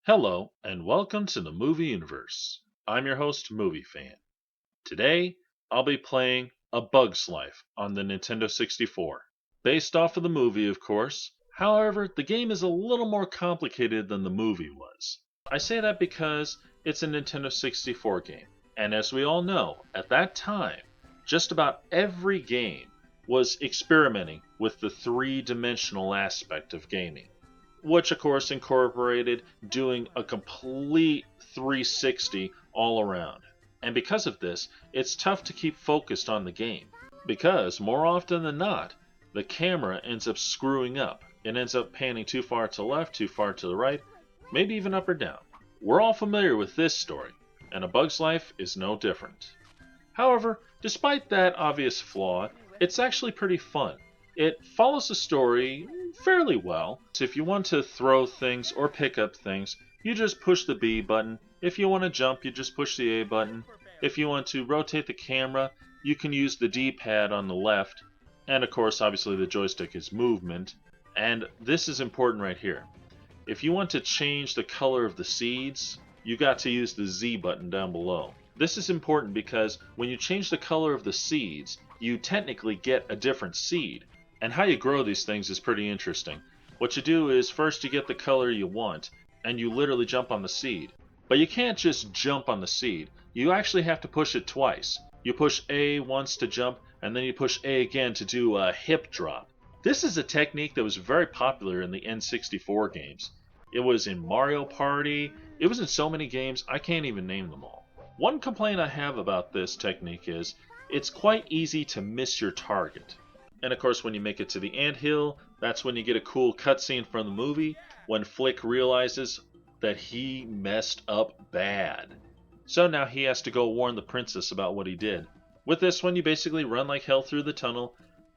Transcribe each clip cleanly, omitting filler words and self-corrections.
Hello, and welcome to the movie universe. I'm your host, Movie Fan. Today, I'll be playing A Bug's Life on the Nintendo 64. Based off of the movie, of course. However, the game is a little more complicated than the movie was. I say that because it's a Nintendo 64 game. And as we all know, at that time, just about every game was experimenting with the three-dimensional aspect of gaming, which of course incorporated doing a complete 360 all around. And because of this, it's tough to keep focused on the game, because more often than not, the camera ends up screwing up. It ends up panning too far to the left, too far to the right, maybe even up or down. We're all familiar with this story, and A Bug's Life is no different. However, despite that obvious flaw, it's actually pretty fun. It follows the story fairly well. So if you want to throw things or pick up things, you just push the B button. If you want to jump, you just push the A button. If you want to rotate the camera, you can use the D-pad on the left. And of course, obviously the joystick is movement. And this is important right here. If you want to change the color of the seeds, you got to use the Z button down below. This is important because when you change the color of the seeds, you technically get a different seed. And how you grow these things is pretty interesting. What you do is first you get the color you want, and you literally jump on the seed. But you can't just jump on the seed. You actually have to push it twice. You push A once to jump, and then you push A again to do a hip drop. This is a technique that was very popular in the N64 games. It was in Mario Party. It was in so many games, I can't even name them all. One complaint I have about this technique is it's quite easy to miss your target. And of course, when you make it to the anthill, that's when you get a cool cutscene from the movie when Flick realizes that he messed up bad. So now he has to go warn the princess about what he did. With this one, you basically run like hell through the tunnel,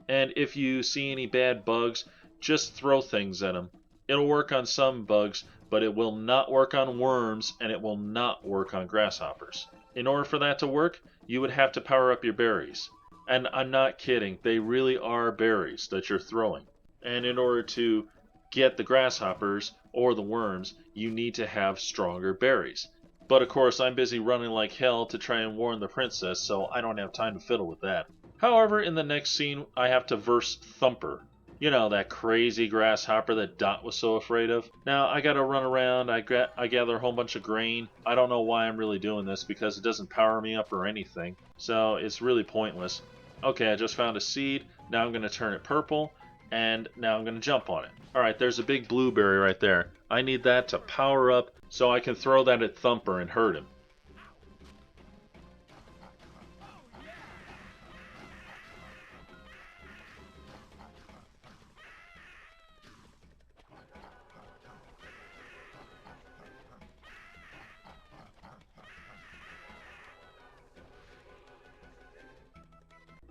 and if you see any bad bugs, just throw things at them. It'll work on some bugs, but it will not work on worms, and it will not work on grasshoppers. In order for that to work, you would have to power up your berries. And I'm not kidding, they really are berries that you're throwing. And in order to get the grasshoppers or the worms, you need to have stronger berries. But of course, I'm busy running like hell to try and warn the princess, so I don't have time to fiddle with that. However, in the next scene, I have to verse Thumper. You know, that crazy grasshopper that Dot was so afraid of. Now, I gotta run around, I gather a whole bunch of grain. I don't know why I'm really doing this, because it doesn't power me up or anything. So, it's really pointless. Okay, I just found a seed. Now I'm gonna turn it purple, and now I'm gonna jump on it. Alright, there's a big blueberry right there. I need that to power up so I can throw that at Thumper and hurt him.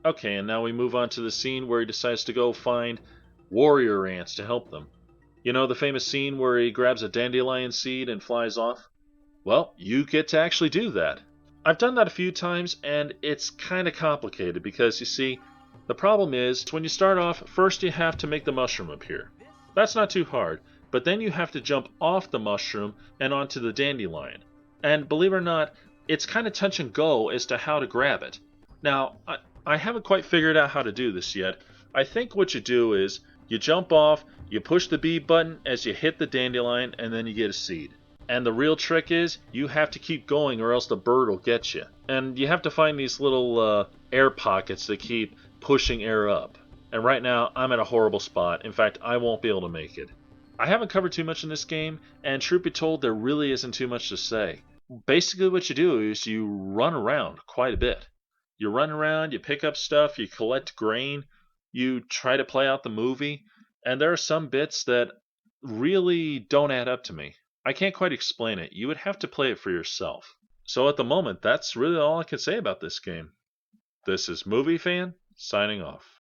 Okay, and now we move on to the scene where he decides to go find warrior ants to help them. You know the famous scene where he grabs a dandelion seed and flies off? Well, you get to actually do that. I've done that a few times, and it's kind of complicated because, you see, the problem is when you start off, first you have to make the mushroom appear. That's not too hard, but then you have to jump off the mushroom and onto the dandelion. And believe it or not, it's kind of touch and go as to how to grab it. Now, I haven't quite figured out how to do this yet. I think what you do is you jump off, you push the B button as you hit the dandelion, and then you get a seed. And the real trick is you have to keep going or else the bird will get you. And you have to find these little air pockets that keep pushing air up. And right now, I'm at a horrible spot. In fact, I won't be able to make it. I haven't covered too much in this game, and truth be told, there really isn't too much to say. Basically what you do is you run around quite a bit. You run around, you pick up stuff, you collect grain, you try to play out the movie, and there are some bits that really don't add up to me. I can't quite explain it. You would have to play it for yourself. So at the moment, that's really all I can say about this game. This is Movie Fan, signing off.